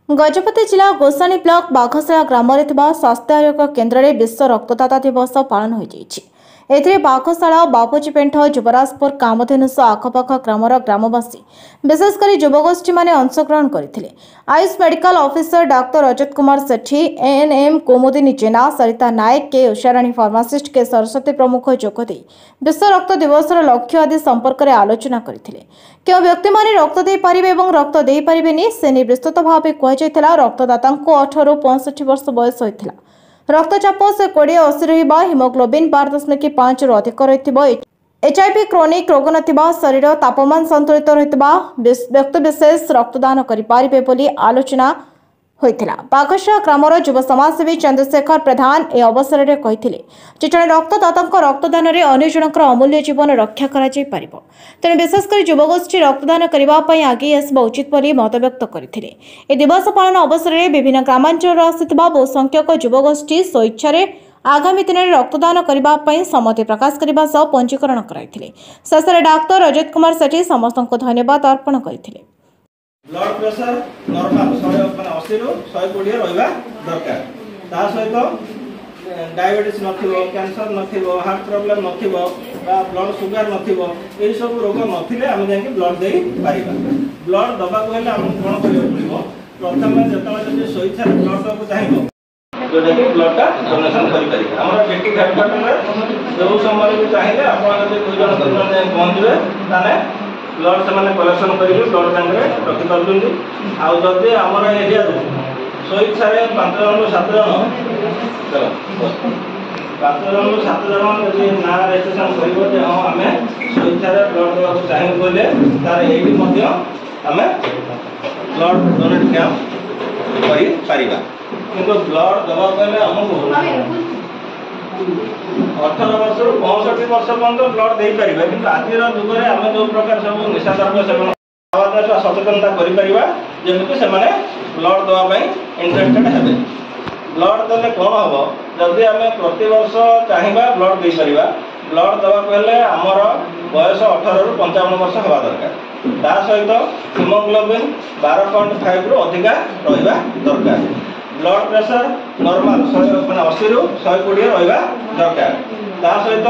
गजपति जिला गोसाणी ब्लॉक बाघशाला ग्राम स्वास्थ्य आरोग्य केन्द्र में विश्व रक्तदाता दिवस पालन हो बाघशाला बापूजी पेंठ युवराजपुर कामधेनु आखपाख ग्रामर ग्रामवासी विशेषकर युवगोष्ठी मैंने अंशग्रहण करते। AYUSH medical officer doctor Ajit Kumar Sethi, ANM Kumudini Jena, Sarita Nayak, K Usharani pharmacist, के सरस्वती प्रमुख जोगदे विश्व रक्त दिवस लक्ष्य आदि संपर्क में आलोचना करते। क्यों व्यक्ति मैंने रक्त दे पारिबे एवं रक्त दे पारिबेनी से नहीं विस्तृत भाव कहुला। रक्तदाता 18 ରୁ 65 वर्ष बयस होता। रक्तचाप से 20-80 रहा, हिमोग्लोबिन 12.5 ରୁ अधिक रही, एचआईवी क्रोनिक रोग नथिबा, शरीर तापमान संतुलित रहितबा व्यक्ति विशेष रक्तदान करिपारिबे बोली आलोचना होइथिला। बाघशाला ग्रामर युव समाजसेवी चंद्रशेखर प्रधान ए अवसर में कहिथिले जे जड़े रक्तदाता रक्तदान रे अन्य जनकर अमूल्य जीवन रक्षा करा जाय परिबो, तेणु विशेषकर युवगोष्ठी रक्तदान करबा पई आगे आसबा उचित बोली मत व्यक्त करथिले। ए दिवस पालन अवसर में विभिन्न ग्रामांचल आसिथिबा बहु संख्यक युवगोष्ठी स्वेच्छा आगामी दिन में रक्तदान करने सम्मति प्रकाश करने सह पंजीकरण कराइथिले। शेष में डॉक्टर अजित कुमार सेठी समस्त को धन्यवाद अर्पण करथिले। ब्लड प्रेशर नॉर्मल 180 ରୁ 120 रहिबा दरकार। ता सहित डायबिटीज नथिबो, कैंसर नथिबो, हार्ट प्रॉब्लम नथिबो, बा ब्लड शुगर नथिबो, ए सब रोग नथिले हम जाके ब्लड देई पारिबा। ब्लड दबा कहले हम कोन करियो पड़िबो, प्रथम जेतले जे स्वेच्छा ब्लड दबा चाहिबो तो देखि ब्लड का डोनेशन करि पारि। हमरा जेटी हेडक्वार्टर में जो समय भी चाहिए आपण जे दुई जन करने पहुंचबे ताने ब्लड से कलेक्शन करेंगे, ब्लड बैंक में रखिपार। आउ जदि आम एरिया स्वेच्छा 5 जन ରୁ 7 जन चलो 5 जन ରୁ 7 जन जदि ना रेजिस्ट्रेशन कर हाँ आम स्वेच्छा ब्लड देवा चाहिए बोले तार ये आम ब्लड डोनेट कैंप कर ब्लड दवा पहले आमको 18 वर्ष ରୁ 65 वर्ष पर्यंत ब्लड दे पारिबा। किंतु आज जुग में आम जो प्रकार सब निशा द्रव्य सेवन सचेतनता करमिति से ब्लड देवाई इंटरेस्टेड हे। ब्लड देले कौन हम जदि आम प्रति वर्ष चाहिए ब्लड दे पारिबा। ब्लड देवा पहले आमर बयस 18 ରୁ 55 वर्ष हवा दरकार। ता सहित हिमोग्लोबिन 12.5 ରୁ अधिका रहिबा दरकार। ब्लड प्रेशर नॉर्मल 80 ରୁ 120 रहिबा दरकार। ता सहित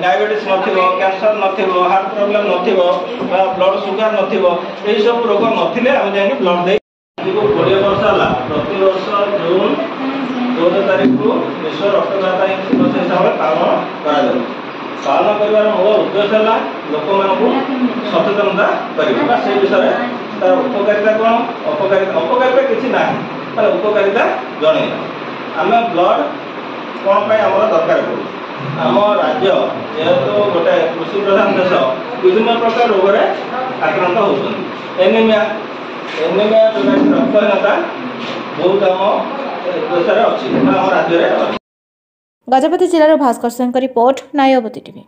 डायबिटीज नथिबो, कैंसर नथिबो, हार्ट प्रॉब्लम नथिबो, बा ब्लड शुगर नथिबो, ए सब रोग नथिले हम जाके ब्लड दे। 20 वर्ष होला प्रति वर्ष जून 14 तारिख को विश्व रक्तदाता दिवस हिसाब से पालन करा जाय। पालन करबार मूल उद्देश्य है लोक मानकु सचेतनता करबा। से विषय तार उपकारिता कोन, अपकारिता किछि नाही, तार उपकारिता जणे। आम ब्लड कौन दरकार पड़े। आम राज्य जेहेतु गोटे कृषि प्रधान देश विभिन्न प्रकार रोग आक्रांत होती। एनीमिया रक्तहीनता बहुत आम देश में अच्छी, आम राज्य। गजपति जिलार भास्कर सिंह रिपोर्ट, नायवती टीवी।